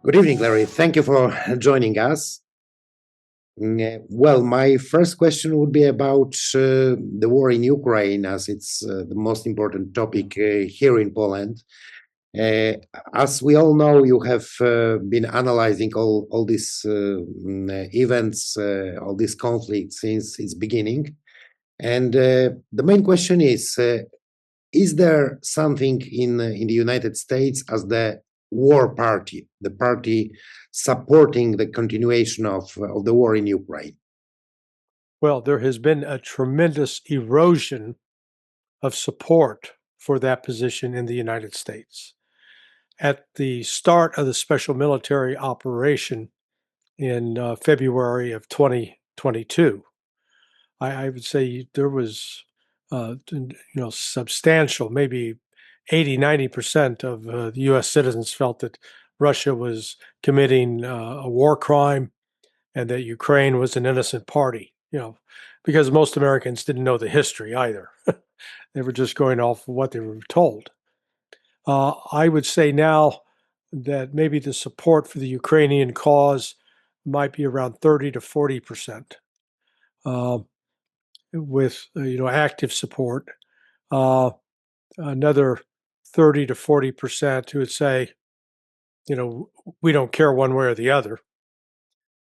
Good evening, Larry. Thank you for joining us. Well, my first question would be about the war in Ukraine, as it's the most important topic here in Poland. Uh, as we all know, you have been analyzing all these events, all these conflicts since its beginning. And the main question is there something in the United States as the war party, the party supporting the continuation of the war in Ukraine? Well, there has been a tremendous erosion of support for that position in the United States. At the start of the special military operation in February of 2022, I would say there was, substantial, maybe 80, 90% of the U.S. citizens felt that Russia was committing a war crime and that Ukraine was an innocent party, because most Americans didn't know the history either. They were just going off of what they were told. I would say now that maybe the support for the Ukrainian cause might be around 30 to 40%, with active support. Another 30 to 40% who would say, we don't care one way or the other.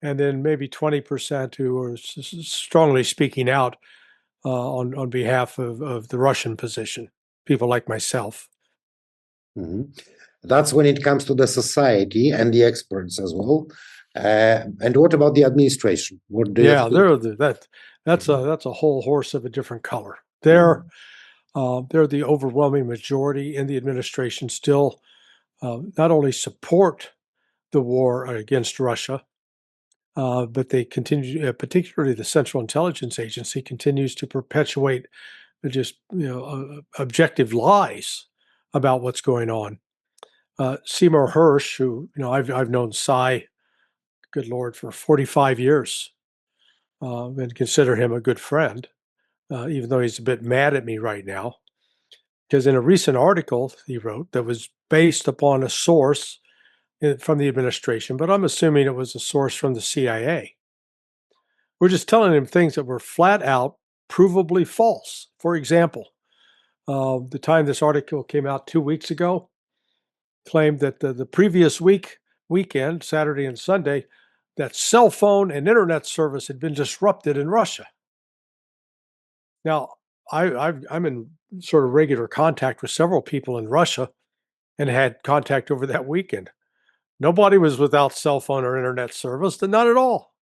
And then maybe 20% who are strongly speaking out on behalf of the Russian position, people like myself. Mhm. That's when it comes to the society and the experts as well. And what about the administration? What do you Yeah, think? that's a whole horse of a different color. They're the overwhelming majority in the administration still not only support the war against Russia, but they continue, particularly the Central Intelligence Agency, continues to perpetuate just objective lies about what's going on. Seymour Hersh, who I've known Cy, good Lord, for 45 years, and consider him a good friend, even though he's a bit mad at me right now, because in a recent article he wrote that was based upon a source from the administration, but I'm assuming it was a source from the CIA. We're just telling him things that were flat out provably false. For example, the time this article came out 2 weeks ago, claimed that the previous weekend, Saturday and Sunday, that cell phone and internet service had been disrupted in Russia. Now, I'm in sort of regular contact with several people in Russia and had contact over that weekend. Nobody was without cell phone or internet service, not at all.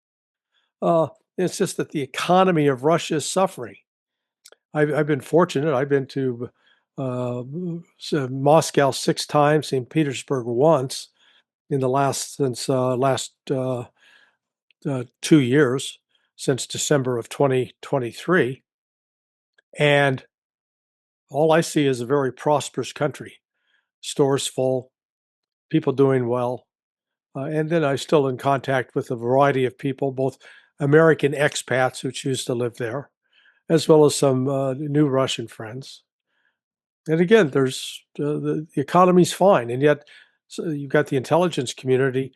It's just that the economy of Russia is suffering. I've been fortunate. I've been to Moscow 6 times, St. Petersburg once in the last 2 years, since December of 2023, and all I see is a very prosperous country. Stores full, people doing well, and then I'm still in contact with a variety of people, both American expats who choose to live there, as well as some new Russian friends. And again, there's the economy's fine, and yet you've got the intelligence community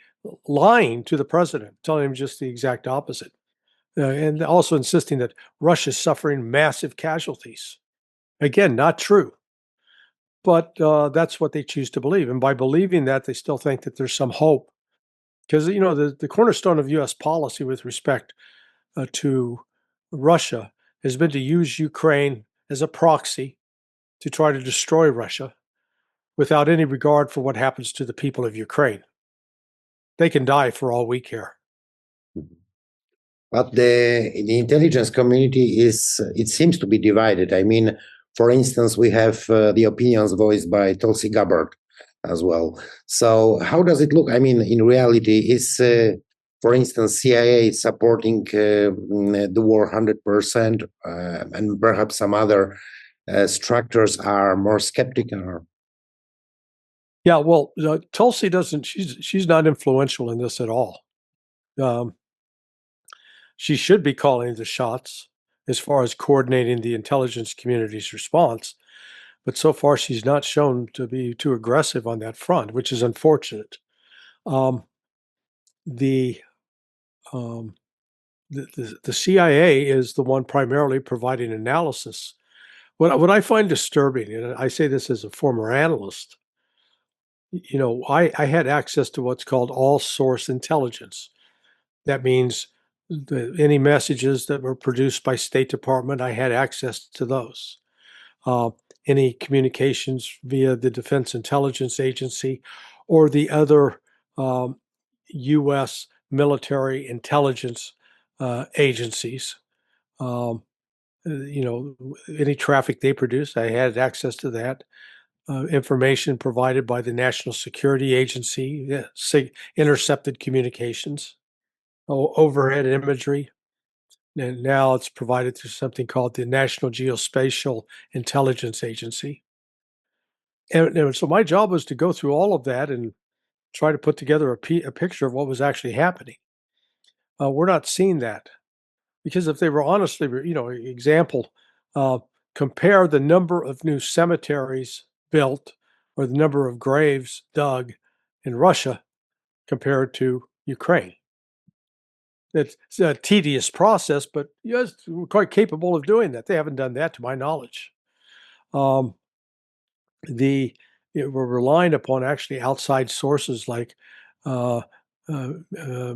lying to the president, telling him just the exact opposite, and also insisting that Russia's suffering massive casualties. Again, not true, but that's what they choose to believe, and by believing that, they still think that there's some hope. Because the cornerstone of U.S. policy with respect to Russia has been to use Ukraine as a proxy to try to destroy Russia without any regard for what happens to the people of Ukraine. They can die for all we care. But the intelligence community it seems to be divided. I mean, for instance, we have the opinions voiced by Tulsi Gabbard as well. So how does it look? I mean, in reality, is for instance, CIA supporting the war 100%, and perhaps some other structures are more skeptical? Yeah, well, Tulsi doesn't. She's not influential in this at all. Um, she should be calling the shots as far as coordinating the intelligence community's response, but so far she's not shown to be too aggressive on that front, which is unfortunate. the, um, the CIA is the one primarily providing analysis. What I find disturbing, and I say this as a former analyst, I had access to what's called all source intelligence. That means any messages that were produced by State Department, I had access to those. Uh, any communications via the Defense Intelligence Agency or the other um, U.S. military intelligence agencies. Um, any traffic they produce, I had access to that. Information provided by the National Security Agency, intercepted communications, overhead imagery, and now it's provided through something called the National Geospatial Intelligence Agency. And so my job was to go through all of that and try to put together a picture of what was actually happening. We're not seeing that because if they were honestly, example, uh, compare the number of new cemeteries built or the number of graves dug in Russia compared to Ukraine. It's a tedious process, but yes, we're quite capable of doing that. They haven't done that to my knowledge. Um, the we're relying upon actually outside sources like uh, uh, uh,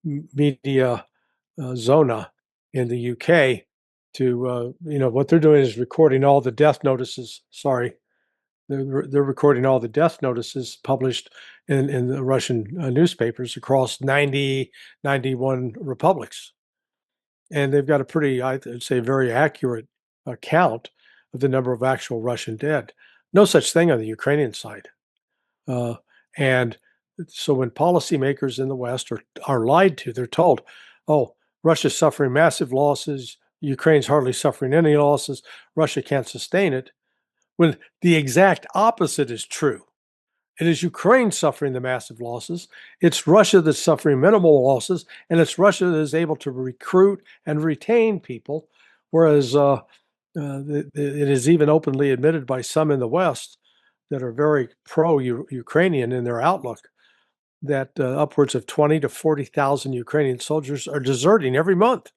Media Zona in the UK to what they're doing is recording all the death notices. Sorry, they're recording all the death notices published in the Russian newspapers across 91 republics, and they've got a pretty, I'd say, very accurate count of the number of actual Russian dead. No such thing on the Ukrainian side. Uh, and so when policymakers in the West are lied to, they're told, oh, Russia's suffering massive losses, Ukraine's hardly suffering any losses, Russia can't sustain it, when the exact opposite is true. It is Ukraine suffering the massive losses. It's Russia that's suffering minimal losses, and it's Russia that is able to recruit and retain people, whereas it is even openly admitted by some in the West that are very pro-Ukrainian in their outlook that upwards of 20 to 40,000 Ukrainian soldiers are deserting every month.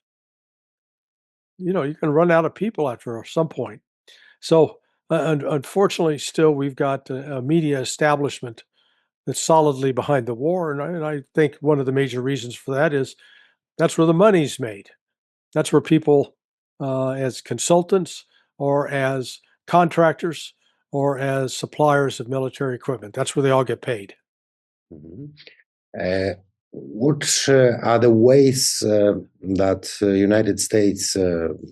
You can run out of people after some point. So, unfortunately, still we've got a media establishment that's solidly behind the war, and I think one of the major reasons for that is that's where the money's made. That's where people, as consultants or as contractors or as suppliers of military equipment, that's where they all get paid. Mhm. Uh, what are the ways that United States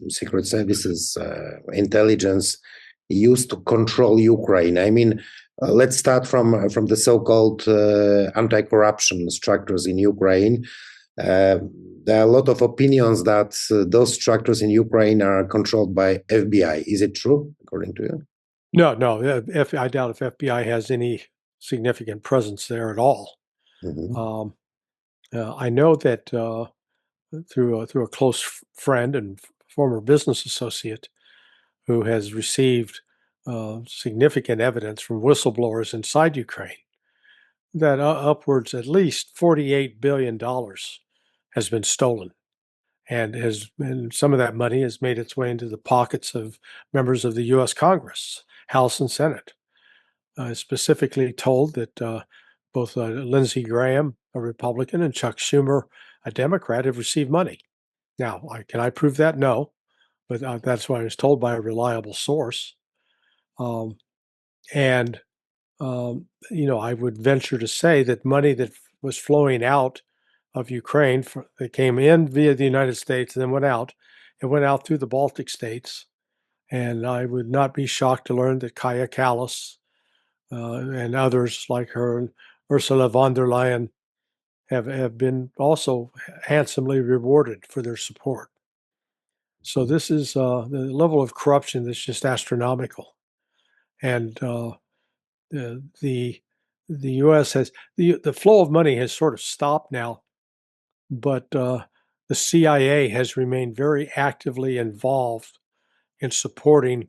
Secret Services intelligence used to control Ukraine? I mean, let's start from the so-called anti-corruption structures in Ukraine. Uh, there are a lot of opinions that those structures in Ukraine are controlled by FBI. Is it true, according to you? No. I doubt if FBI has any significant presence there at all. Mhm. Um, I know that through a close friend and former business associate who has received significant evidence from whistleblowers inside Ukraine that upwards at least $48 billion has been stolen, and some of that money has made its way into the pockets of members of the U.S. Congress, House and Senate. Specifically told that both Lindsey Graham, a Republican, and Chuck Schumer, a Democrat, have received money. Now, can I prove that? No, but that's what I was told by a reliable source. Um, and I would venture to say that money that was flowing out of Ukraine that came in via the United States and then went out. It went out through the Baltic states. And I would not be shocked to learn that Kaya Kallas and others like her, and Ursula von der Leyen, have been also handsomely rewarded for their support. So this is the level of corruption that's just astronomical. And the the U.S. has the flow of money has sort of stopped now, but the CIA has remained very actively involved in supporting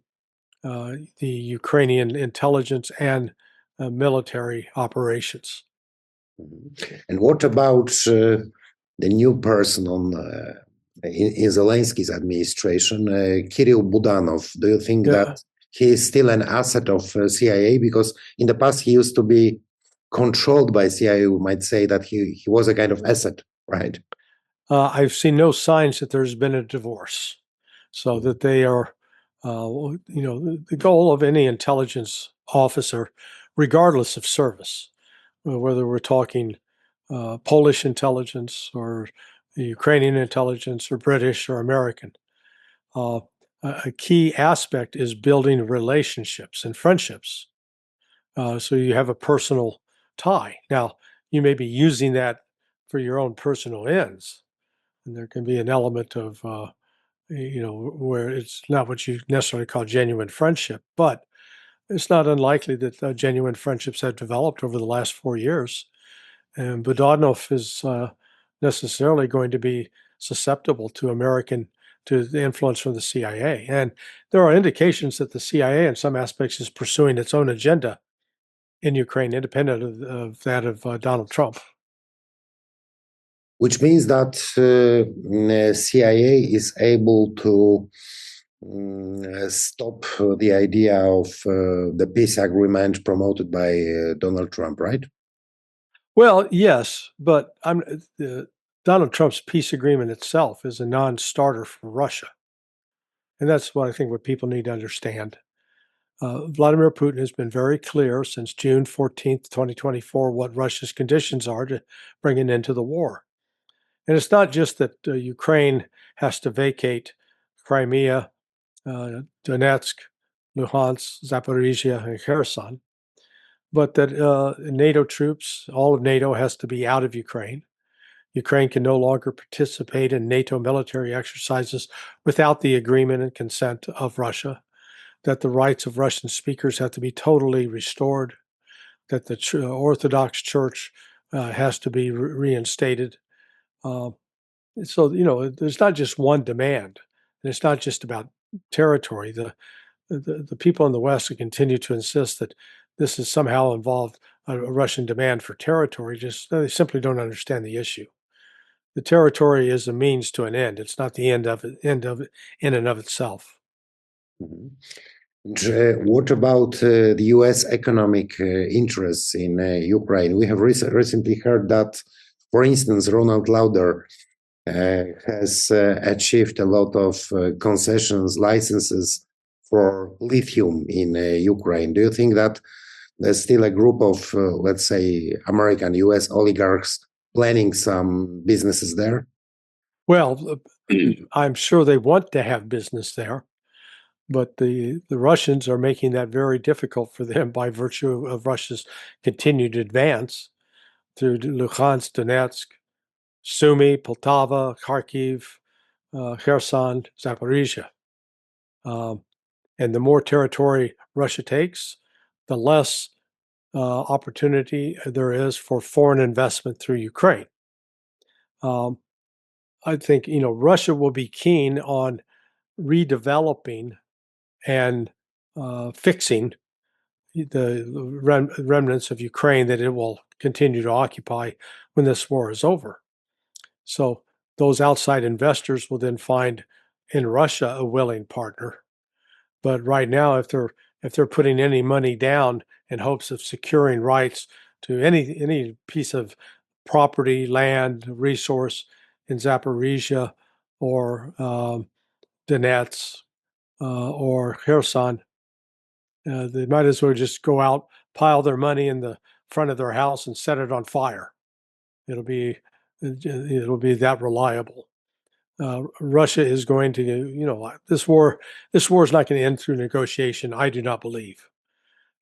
the Ukrainian intelligence and military operations. Mhm. And what about the new person in Zelensky's administration, Kirill Budanov? Do you think that Yeah, he is still an asset of CIA? Because in the past he used to be controlled by CIA. We might say that he was a kind of asset, right? I've seen no signs that there's been a divorce, so that they are, the goal of any intelligence officer, regardless of service, whether we're talking Polish intelligence or Ukrainian intelligence or British or American. Uh, a key aspect is building relationships and friendships. So you have a personal tie. Now, you may be using that for your own personal ends, and there can be an element of, where it's not what you necessarily call genuine friendship, but it's not unlikely that genuine friendships have developed over the last 4 years. And Budanov is necessarily going to be susceptible to the influence from the CIA. And there are indications that the CIA, in some aspects, is pursuing its own agenda in Ukraine, independent of that of Donald Trump. Which means that CIA is able to stop the idea of the peace agreement promoted by Donald Trump, right? Well, yes, but Donald Trump's peace agreement itself is a non-starter for Russia, and that's what people need to understand. Vladimir Putin has been very clear since June 14th, 2024, what Russia's conditions are to bring an end to the war. And it's not just that Ukraine has to vacate Crimea, Donetsk, Luhansk, Zaporizhia, and Kherson, but that NATO troops, all of NATO, has to be out of Ukraine. Ukraine can no longer participate in NATO military exercises without the agreement and consent of Russia, that the rights of Russian speakers have to be totally restored, that the Orthodox Church has to be reinstated. Uh, so, there's not just one demand, and it's not just about territory. The people in the West who continue to insist that this is somehow involved a Russian demand for territory, just they simply don't understand the issue. The territory is a means to an end. It's not the end of it in and of itself. Mhm. And, what about the US economic interests in Ukraine? We have recently heard that, for instance, Ronald Lauder has achieved a lot of concessions, licenses for lithium in Ukraine. Do you think that there's still a group of, let's say, American US oligarchs planning some businesses there? Well, I'm sure they want to have business there, but the Russians are making that very difficult for them by virtue of Russia's continued advance through Luhansk, Donetsk, Sumy, Poltava, Kharkiv, Kherson, Zaporizhia. Um, and the more territory Russia takes, the less opportunity there is for foreign investment through Ukraine. Um, I think Russia will be keen on redeveloping and fixing the remnants of Ukraine that it will continue to occupy when this war is over. So those outside investors will then find in Russia a willing partner. But right now, if they're putting any money down in hopes of securing rights to any piece of property, land, resource in Zaporizhia or Donetsk or Kherson, they might as well just go out, pile their money in the front of their house, and set it on fire. It'll be it'll be that reliable. Russia is going to, this war. This war is not going to end through negotiation. I do not believe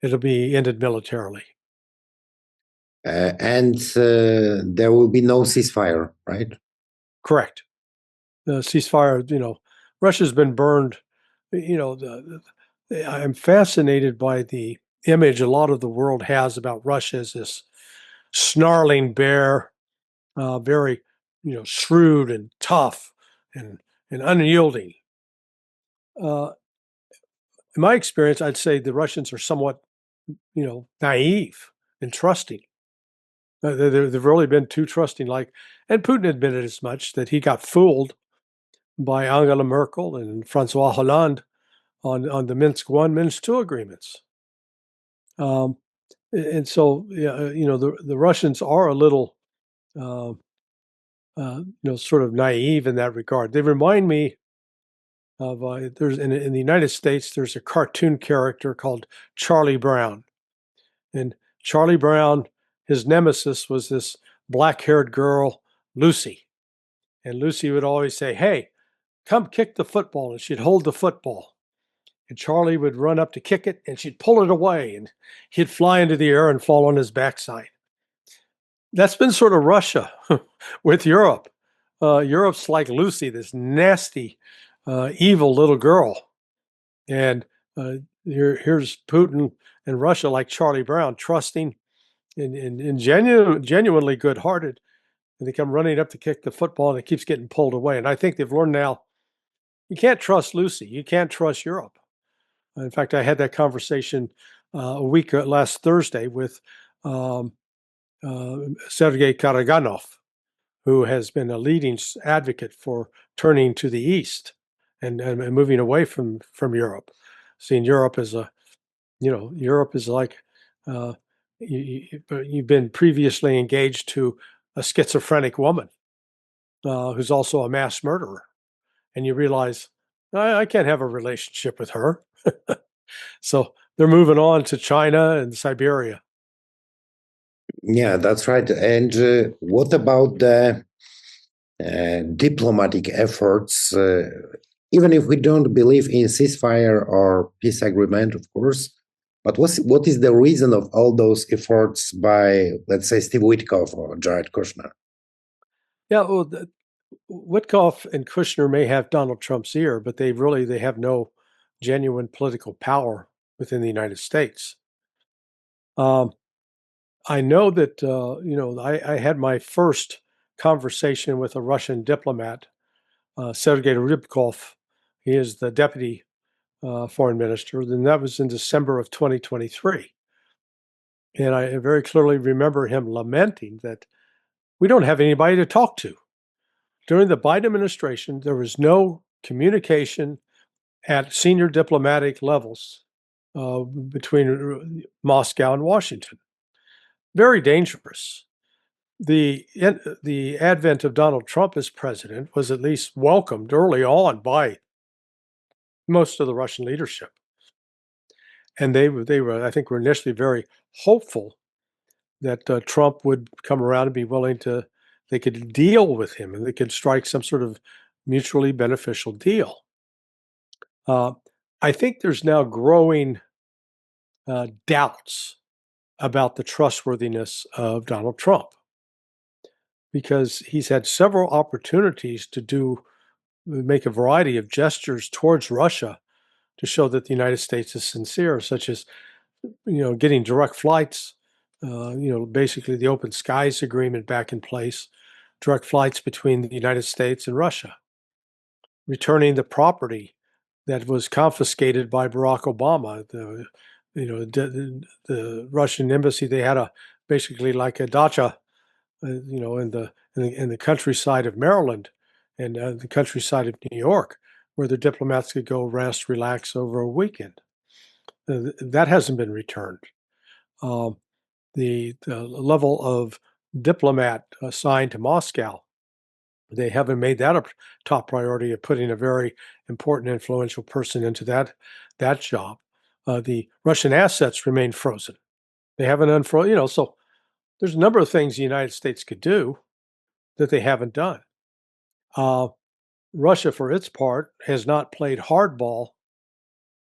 it'll be ended militarily. And there will be no ceasefire, right? Correct. The ceasefire. Russia's been burned. I'm fascinated by the image a lot of the world has about Russia as this snarling bear, very, shrewd and tough and unyielding. Uh, in my experience, I'd say the Russians are somewhat, naive and trusting. They've really been too trusting. And Putin admitted as much that he got fooled by Angela Merkel and Francois Hollande on the Minsk I, Minsk II agreements. Um, and so, yeah, the Russians are a little, sort of naive in that regard. They remind me of there's in the United States, there's a cartoon character called Charlie Brown, and Charlie Brown, his nemesis was this black-haired girl, Lucy, and Lucy would always say, "Hey, come kick the football," and she'd hold the football. And Charlie would run up to kick it, and she'd pull it away, and he'd fly into the air and fall on his backside. That's been sort of Russia with Europe. Europe's like Lucy, this nasty, evil little girl. And here's Putin and Russia like Charlie Brown, trusting and genuinely good-hearted. And they come running up to kick the football, and it keeps getting pulled away. And I think they've learned now, you can't trust Lucy. You can't trust Europe. In fact, I had that conversation last Thursday with um, Sergei Karaganov, who has been a leading advocate for turning to the East and moving away from Europe, seeing Europe as Europe is like you've been previously engaged to a schizophrenic woman who's also a mass murderer, and you realize I can't have a relationship with her. So they're moving on to China and Siberia. Yeah, that's right. And what about the diplomatic efforts? Even if we don't believe in ceasefire or peace agreement, of course, but what is the reason of all those efforts by, let's say, Steve Witkoff or Jared Kushner? Yeah, well, Witkoff and Kushner may have Donald Trump's ear, but they have no genuine political power within the United States. I know that I had my first conversation with a Russian diplomat, Sergei Rybkov. He is the deputy foreign minister, and that was in December of 2023. And I very clearly remember him lamenting that we don't have anybody to talk to. During the Biden administration, there was no communication at senior diplomatic levels between Moscow and Washington. Very dangerous. The advent of Donald Trump as president was at least welcomed early on by most of the Russian leadership, and they were I think were initially very hopeful that Trump would come around and be willing to they could deal with him and they could strike some sort of mutually beneficial deal. I think there's now growing doubts about the trustworthiness of Donald Trump because he's had several opportunities to make a variety of gestures towards Russia to show that the United States is sincere, such as getting direct flights, basically the Open Skies Agreement back in place, direct flights between the United States and Russia, returning the property that was confiscated by Barack Obama. The Russian embassy, they had basically like a dacha, in the countryside of Maryland and the countryside of New York, where the diplomats could go rest, relax over a weekend. That hasn't been returned. The level of diplomat assigned to Moscow, they haven't made that a top priority of putting a very important, influential person into that job. The Russian assets remain frozen. They haven't unfrozen, so there's a number of things the United States could do that they haven't done. Russia, for its part, has not played hardball.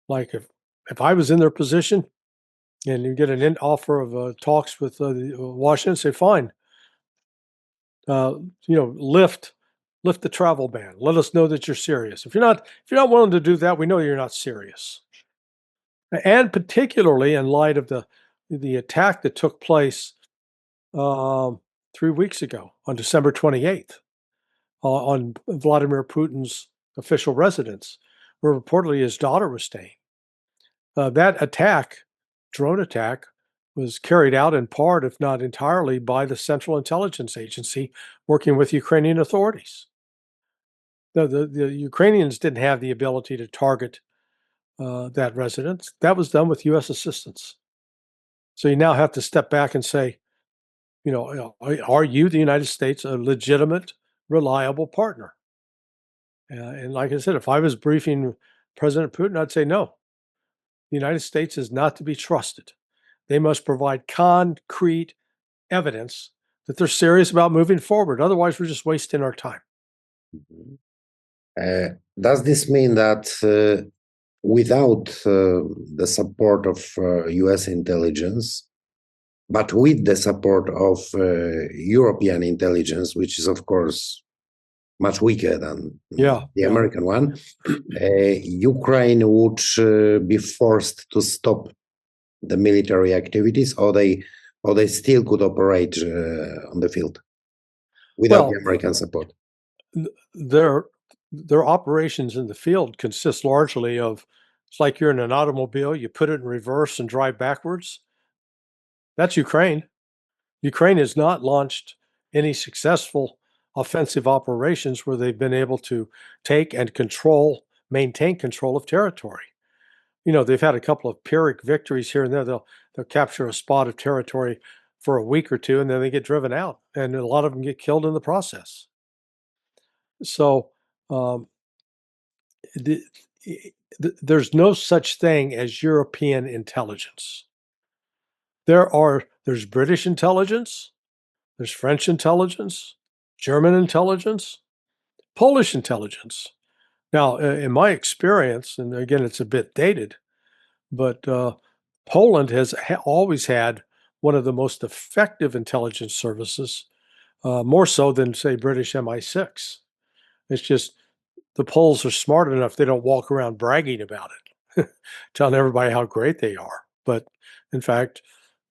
Like if I was in their position and you get an offer of talks with Washington, say, fine, lift the travel ban. Let us know that you're serious. If you're not willing to do that, we know you're not serious. And particularly in light of the attack that took place 3 weeks ago on December 28th on Vladimir Putin's official residence, where reportedly his daughter was staying. That attack, drone attack, was carried out in part, if not entirely, by the Central Intelligence Agency working with Ukrainian authorities. The Ukrainians didn't have the ability to target that residence. That was done with U.S. assistance. So you now have to step back and say, are you, the United States, a legitimate, reliable partner? And like I said, if I was briefing President Putin, I'd say no. The United States is not to be trusted. They must provide concrete evidence that they're serious about moving forward. Otherwise, we're just wasting our time. Does this mean that without the support of US intelligence, but with the support of European intelligence, which is, of course, much weaker than the American one, Ukraine would be forced to stop the military activities, or they still could operate on the field without the American support? Their operations in the field consist largely of, it's like you're in an automobile, you put it in reverse and drive backwards. That's Ukraine. Ukraine has not launched any successful offensive operations where they've been able to take and maintain control of territory. They've had a couple of Pyrrhic victories here and there. They'll capture a spot of territory for a week or two, and then they get driven out, and a lot of them get killed in the process. So there's no such thing as European intelligence. There's British intelligence, there's French intelligence, German intelligence, Polish intelligence. Now, in my experience, and again, it's a bit dated, but Poland has always had one of the most effective intelligence services, more so than, say, British MI6. It's just the Poles are smart enough, they don't walk around bragging about it, telling everybody how great they are. But in fact,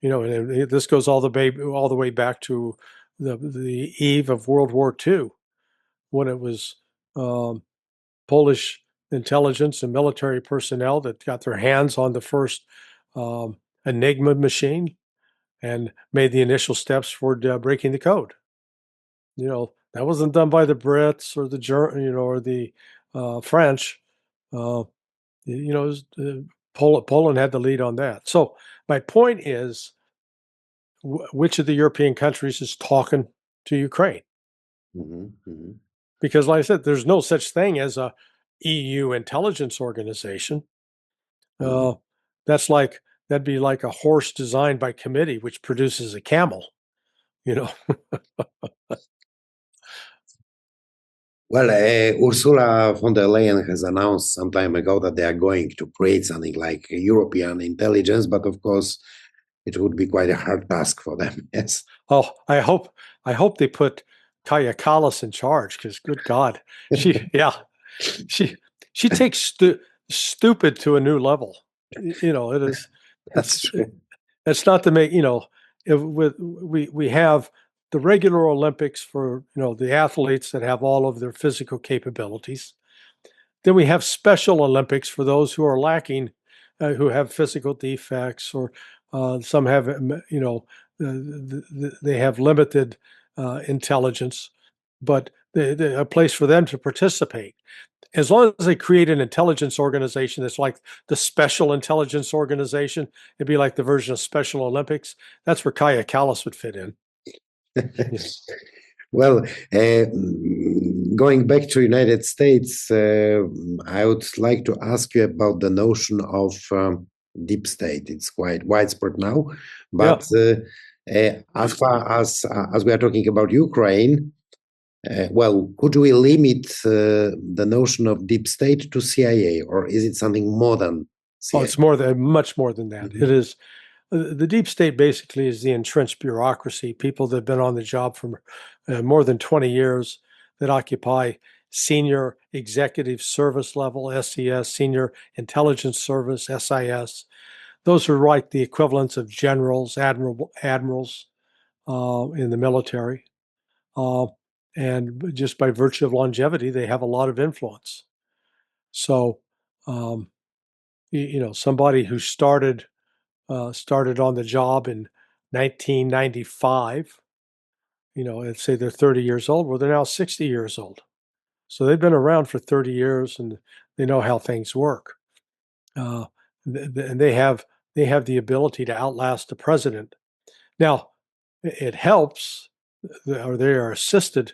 this goes all the way back to the eve of World War II, when it was Polish intelligence and military personnel that got their hands on the first Enigma machine and made the initial steps toward breaking the code. That wasn't done by the Brits or the or the French. Poland had the lead on that. So my point is, which of the European countries is talking to Ukraine? Because, like I said, there's no such thing as a EU intelligence organization. That'd be like a horse designed by committee, which produces a camel. Well, Ursula von der Leyen has announced some time ago that they are going to create something like European intelligence, but of course, it would be quite a hard task for them. Yes. Oh, I hope they put Kaya Kallas in charge, because good God, she takes stupid to a new level. It is. That's true. It's not to make we have the regular Olympics for the athletes that have all of their physical capabilities. Then we have special Olympics for those who are lacking, who have physical defects, or some have they have limited intelligence, but a place for them to participate. As long as they create an intelligence organization that's like the Special Intelligence Organization, it'd be like the version of Special Olympics. That's where Kaya Kallas would fit in. Well, going back to United States, I would like to ask you about the notion of deep state. It's quite widespread now, but as far as we are talking about Ukraine, well, could we limit the notion of deep state to CIA, or is it something more than CIA? Oh, it's much more than that. It is. The deep state basically is the entrenched bureaucracy, people that have been on the job for more than 20 years, that occupy senior executive service level, SES, senior intelligence service, SIS. Those are like the equivalents of generals, admirals in the military. And just by virtue of longevity, they have a lot of influence. So, somebody who started started on the job in 1995. Let's say they're 30 years old. Well, they're now 60 years old. So they've been around for 30 years and they know how things work. And they have the ability to outlast the president. Now, it helps, or they are assisted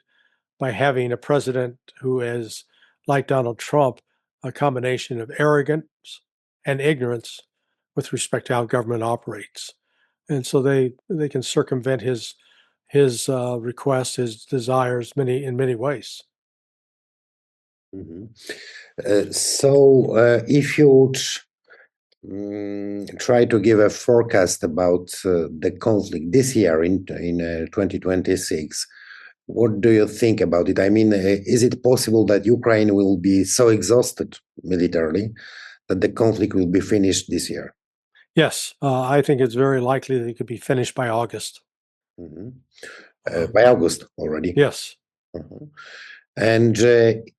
by having a president who is, like Donald Trump, a combination of arrogance and ignorance with respect to how government operates. And so they can circumvent his requests, his desires, in many ways. Mhm. So, if you would try to give a forecast about the conflict this year in 2026, what do you think about it? I mean, is it possible that Ukraine will be so exhausted militarily that the conflict will be finished this year? Yes, I think it's very likely that it could be finished by August. Mhm. By August already. Yes. Mhm. And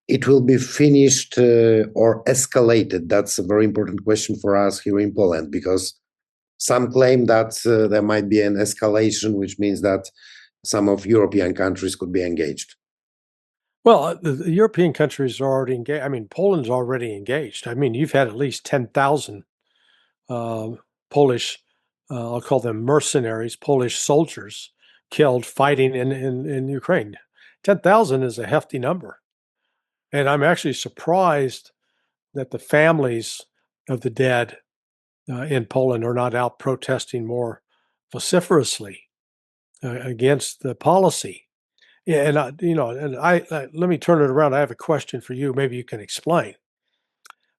it will be finished or escalated. That's a very important question for us here in Poland, because some claim that there might be an escalation, which means that some of European countries could be engaged. Well, the European countries are already engaged. I mean, Poland's already engaged. I mean, you've had at least 10,000 Polish, I'll call them mercenaries, Polish soldiers killed fighting in Ukraine. 10,000 is a hefty number. And I'm actually surprised that the families of the dead in Poland are not out protesting more vociferously against the policy. Yeah, and let me turn it around. I have a question for you. Maybe you can explain.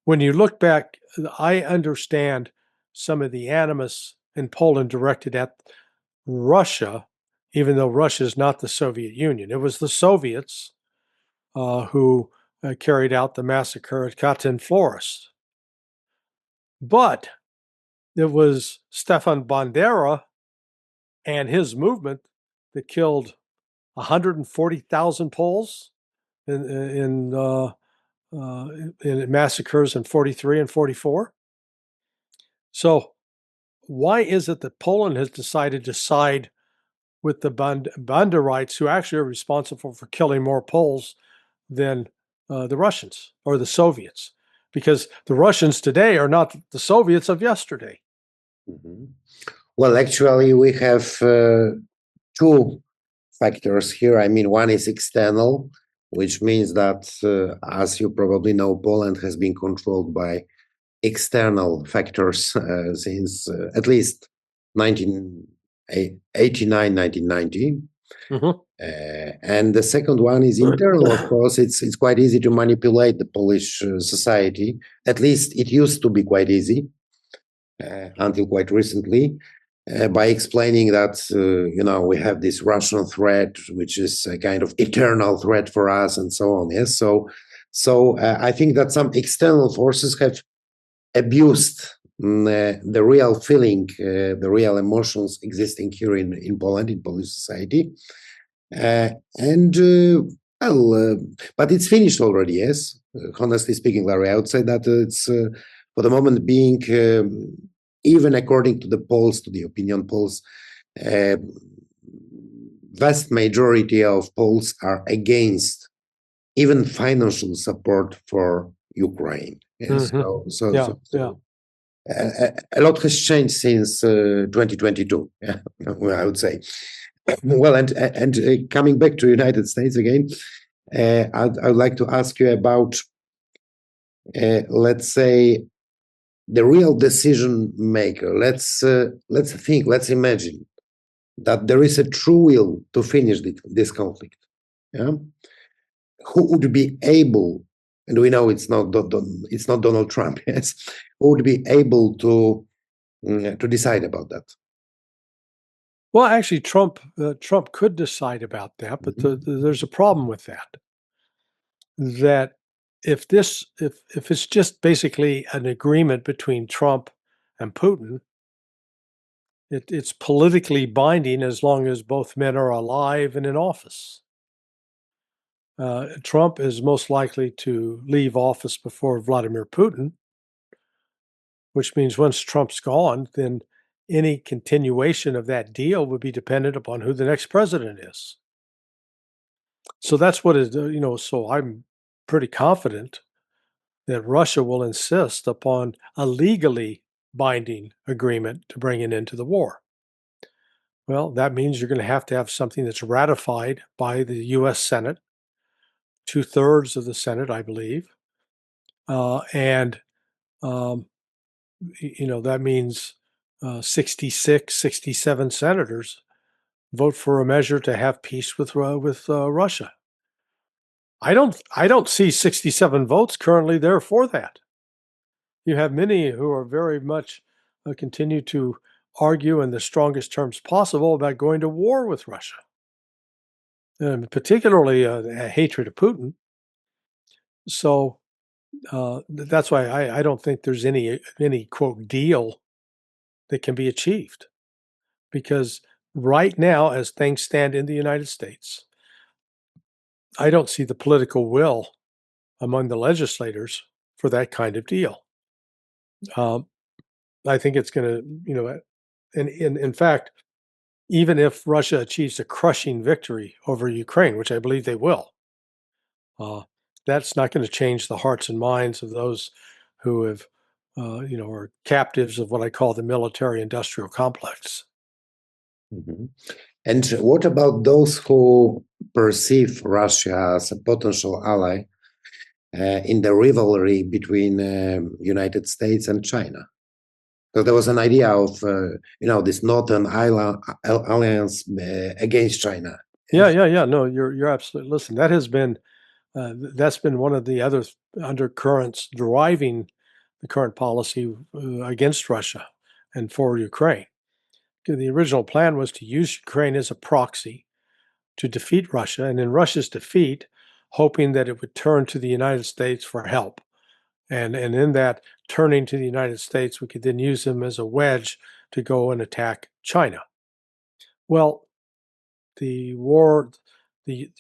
When you look back, I understand some of the animus in Poland directed at Russia, even though Russia is not the Soviet Union. It was the Soviets who carried out the massacre at Katyn Forest. But it was Stefan Bandera and his movement that killed 140,000 Poles in massacres in 43 and 44. So why is it that Poland has decided to side with the Banderites, who actually are responsible for killing more Poles than the Russians or the Soviets? Because the Russians today are not the Soviets of yesterday. Mhm. Well, actually, we have two factors here. I mean, one is external, which means that, as you probably know, Poland has been controlled by external factors since at least 1989, 1990. Mm-hmm. And the second one is internal, of course. It's quite easy to manipulate the Polish society. At least it used to be quite easy until quite recently, by explaining that we have this Russian threat, which is a kind of eternal threat for us, and so on. Yes, so I think that some external forces have abused the real feeling, the real emotions existing here in Poland, in Polish society, and well, but it's finished already. Yes, honestly speaking, Larry, I would say that it's for the moment being. Even according to the polls, to the opinion polls, uh, vast majority of polls are against even financial support for Ukraine. Yes, Mm-hmm. Yeah, yeah. A lot has changed since 2022. Yeah, I would say. Well, and coming back to United States again, I'd like to ask you about, let's say, the real decision maker. Let's think. Let's imagine that there is a true will to finish this conflict. Yeah, who would be able, and we know it's not Donald Trump. Yes, who would be able to decide about that? Well, actually, Trump could decide about that, but Mhm. there's a problem with that. That if it's just basically an agreement between Trump and Putin, it's politically binding as long as both men are alive and in office. Trump is most likely to leave office before Vladimir Putin, which means once Trump's gone, then any continuation of that deal would be dependent upon who the next president is. So that's what is, so I'm pretty confident that Russia will insist upon a legally binding agreement to bring an end to the war. Well, that means you're going to have something that's ratified by the U.S. Senate, 2/3 of the Senate, I believe. And, that means 66, 67 senators vote for a measure to have peace with Russia. I don't see 67 votes currently there for that. You have many who are very much continue to argue in the strongest terms possible about going to war with Russia, and particularly a hatred of Putin. So that's why I don't think there's any quote deal that can be achieved, because right now, as things stand in the United States, I don't see the political will among the legislators for that kind of deal. Um, I think it's going to, and in fact, even if Russia achieves a crushing victory over Ukraine, which I believe they will, uh, that's not going to change the hearts and minds of those who have, are captives of what I call the military-industrial complex. Mhm. And what about those who perceive Russia as a potential ally in the rivalry between United States and China? So there was an idea of this Northern Alliance against China. Yeah. No, you're absolutely. Listen, that's been one of the other undercurrents driving the current policy against Russia and for Ukraine. The original plan was to use Ukraine as a proxy to defeat Russia, and in Russia's defeat, hoping that it would turn to the United States for help. And in that turning to the United States, we could then use them as a wedge to go and attack China. Well, the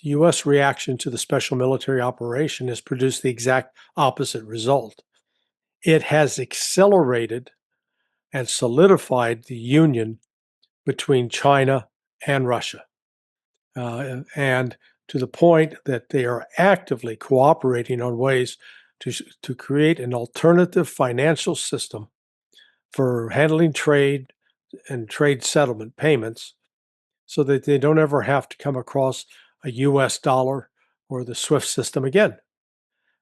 U.S. reaction to the special military operation has produced the exact opposite result. It has accelerated and solidified the union between China and Russia. And to the point that they are actively cooperating on ways to create an alternative financial system for handling trade and trade settlement payments so that they don't ever have to come across a US dollar or the SWIFT system again.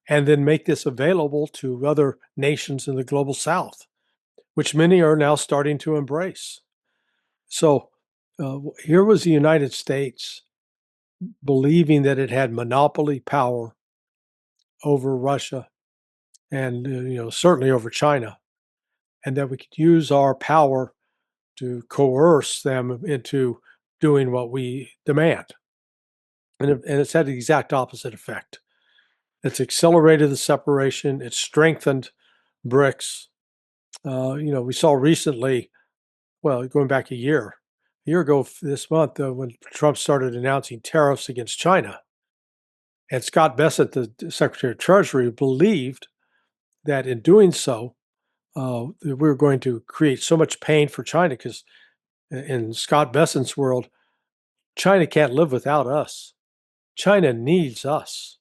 And then make this available to other nations in the global south, which many are now starting to embrace. So here was the United States believing that it had monopoly power over Russia and certainly over China, and that we could use our power to coerce them into doing what we demand. And it's had the exact opposite effect. It's accelerated the separation. It's strengthened BRICS. We saw recently, well, going back a year ago this month, when Trump started announcing tariffs against China. And Scott Bessent, the Secretary of Treasury, believed that in doing so, we were going to create so much pain for China because in Scott Bessent's world, China can't live without us. China needs us.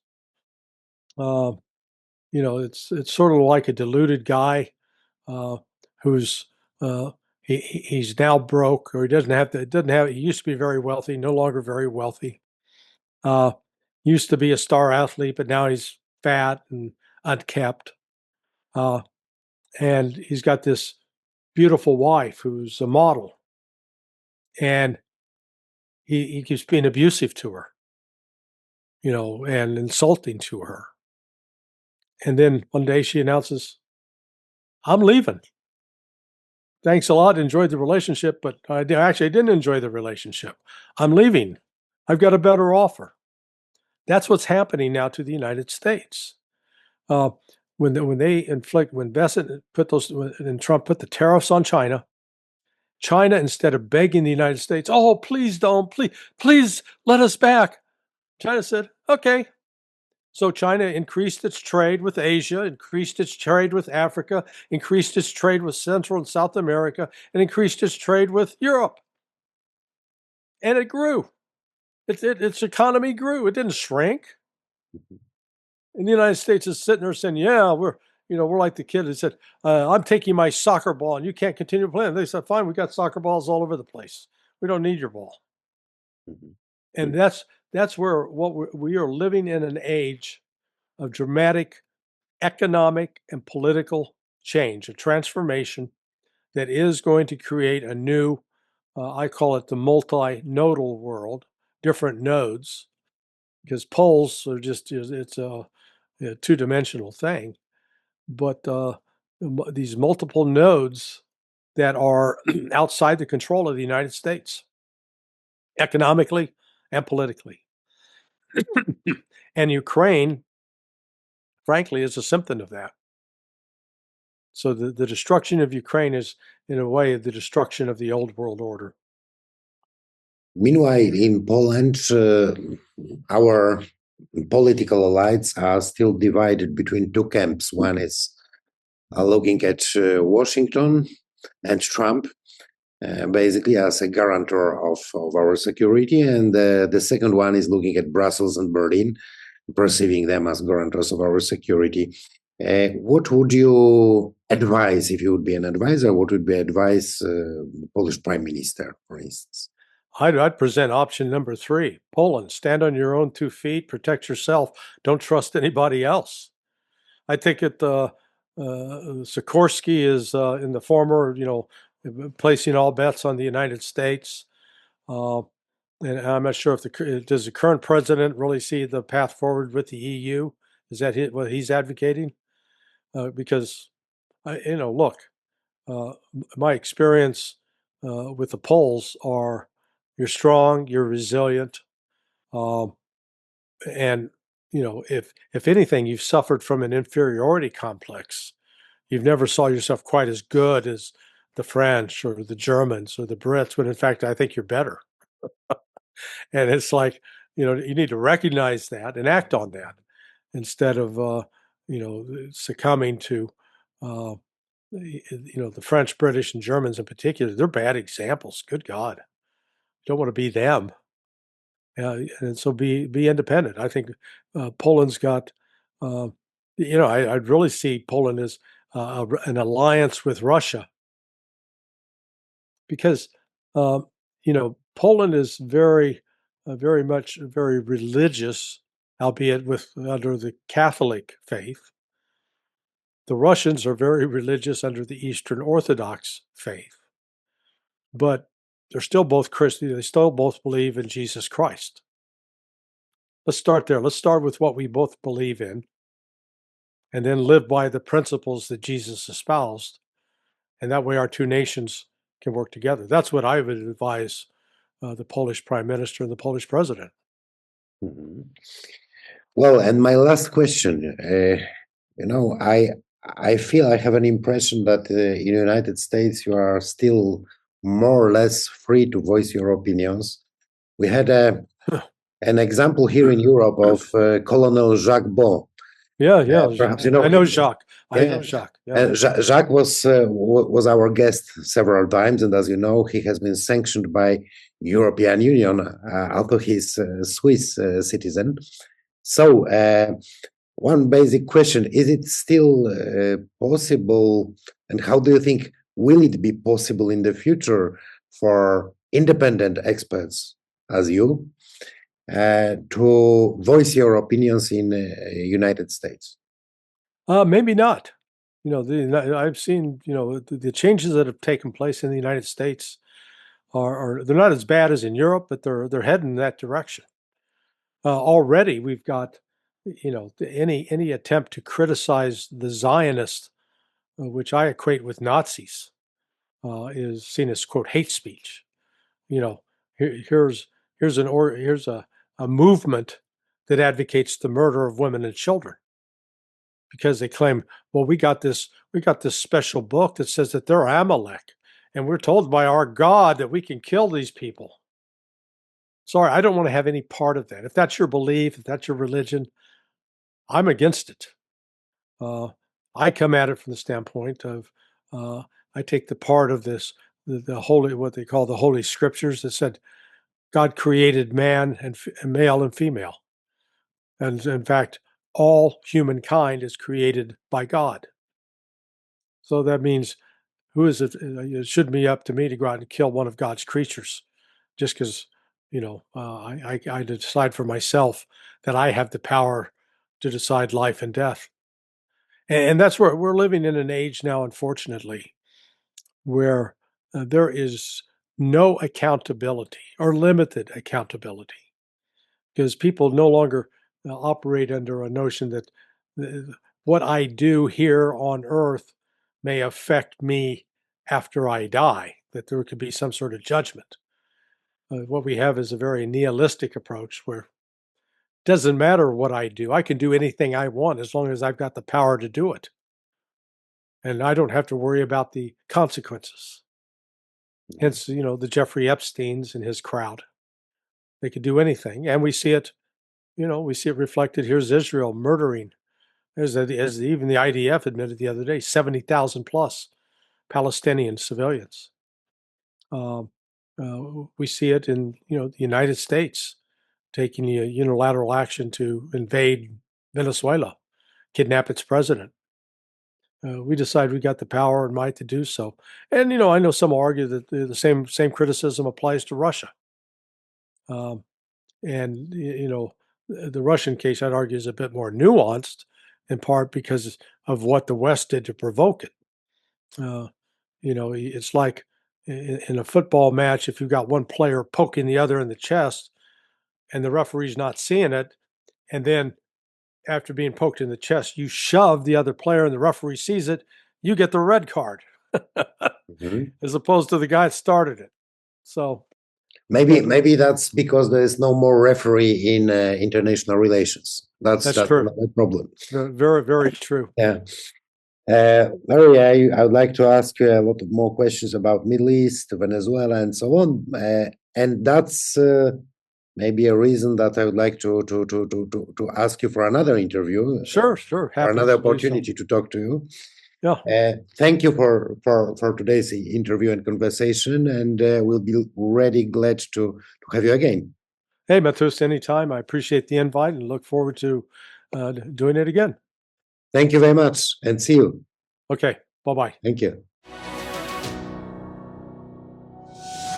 It's sort of like a deluded guy who's he's now broke, or he doesn't have. He used to be very wealthy, no longer very wealthy. Used to be a star athlete, but now he's fat and unkept. And he's got this beautiful wife who's a model, and he keeps being abusive to her, and insulting to her. And then one day she announces, "I'm leaving. Thanks a lot. Enjoyed the relationship, but I didn't enjoy the relationship. I'm leaving. I've got a better offer." That's what's happening now to the United States. Uh, when Bessent and Trump put the tariffs on China, instead of begging the United States, "Oh, please don't, please let us back," China said, "Okay, So China increased its trade with Asia, increased its trade with Africa, increased its trade with Central and South America, and increased its trade with Europe. And it grew. Its economy grew. It didn't shrink. And the United States is sitting there saying, "Yeah, we're like the kid that said, I'm taking my soccer ball and you can't continue playing." They said, "Fine, we got soccer balls all over the place. We don't need your ball." Mhm. And that's where we are living in an age of dramatic economic and political change, a transformation that is going to create a new, I call it the multi-nodal world, different nodes, because poles are just, it's a two-dimensional thing. But these multiple nodes that are outside the control of the United States, economically and politically. And Ukraine, frankly, is a symptom of that. So the destruction of Ukraine is, in a way, the destruction of the old world order. Meanwhile, in Poland, our political elites are still divided between two camps. One is looking at Washington and Trump, basically as a guarantor of our security, and the second one is looking at Brussels and Berlin, perceiving them as guarantors of our security. What would you advise if you would be an advisor? What would be advise the Polish Prime Minister, for instance? I'd present option number 3. Poland, stand on your own 2 feet, protect yourself, don't trust anybody else. I think Sikorsky is in the former, placing all bets on the United States. Uh, and I'm not sure if does the current president really see the path forward with the EU? Is that what he's advocating? Because, look, my experience with the Poles are you're strong, you're resilient, um, and if anything, you've suffered from an inferiority complex. You've never saw yourself quite as good as the French or the Germans or the Brits, when in fact I think you're better. And it's like, you need to recognize that and act on that instead of succumbing to uh, the French, British, and Germans in particular. They're bad examples. Good God, don't want to be them. And so be independent. I think Poland's got, uh, I'd really see Poland as an alliance with Russia because Poland is very much very religious, albeit with under the Catholic faith. The Russians are very religious under the Eastern Orthodox faith, but they're still both Christian. They still both believe in Jesus Christ. Let's start there. Let's start with what we both believe in, and then live by the principles that Jesus espoused. And that way our two nations can work together. That's what I would advise the Polish prime minister and the Polish president. Mhm. Well, and my last question, I feel I have an impression that in the United States you are still more or less free to voice your opinions. We had an example here in Europe of Colonel Jacques Bon. Yeah, yeah. Perhaps you know I know him. Jacques. I know Yeah, Jacques. Yeah. Jacques was our guest several times, and as you know, he has been sanctioned by European Union, although he's a Swiss citizen. So, one basic question: is it still possible, and how do you think will it be possible in the future for independent experts as you to voice your opinions in United States? Maybe not. I've seen, the changes that have taken place in the United States are they're not as bad as in Europe, but they're heading in that direction. Already, we've got, any attempt to criticize the Zionists, which I equate with Nazis, is seen as quote hate speech. You know, here's a movement that advocates the murder of women and children because they claim, well, we got this special book that says that they're Amalek, and we're told by our God that we can kill these people. Sorry, I don't want to have any part of that. If that's your belief, if that's your religion, I'm against it. I come at it from the standpoint of I take the part of this the holy what they call the holy scriptures that said God created man and male and female, and in fact, all humankind is created by God. So that means who is it? It shouldn't be up to me to go out and kill one of God's creatures just because I decide for myself that I have the power to decide life and death. And that's where we're living in an age now, unfortunately, where there is no accountability or limited accountability because people no longer operate under a notion that what I do here on earth may affect me after I die, that there could be some sort of judgment. What we have is a very nihilistic approach where it doesn't matter what I do. I can do anything I want as long as I've got the power to do it. And I don't have to worry about the consequences. Hence, the Jeffrey Epsteins and his crowd. They could do anything. And we see it, we see it reflected. Here's Israel murdering, as even the IDF admitted the other day, 70,000 plus Palestinian civilians. We see it in, the United States taking unilateral action to invade Venezuela, kidnap its president. We decide we got the power and might to do so. And I know some argue that the same criticism applies to Russia. And the Russian case, I'd argue, is a bit more nuanced, in part because of what the West did to provoke it. It's like in a football match, if you've got one player poking the other in the chest, and the referee's not seeing it, and then after being poked in the chest, you shove the other player and the referee sees it, you get the red card, as opposed to the guy that started it. So maybe that's because there is no more referee in international relations. That's true. Another problem. Very, very true. Yeah. Larry, I would like to ask you a lot of more questions about Middle East, Venezuela, and so on. And that's maybe a reason that I would like to ask you for another interview. Sure. For another opportunity to talk to you. Yeah. Thank you for today's interview and conversation, and we'll be really glad to have you again. Hey, Mateusz, anytime. I appreciate the invite and look forward to doing it again. Thank you very much, and see you. Okay. Bye-bye. Thank you.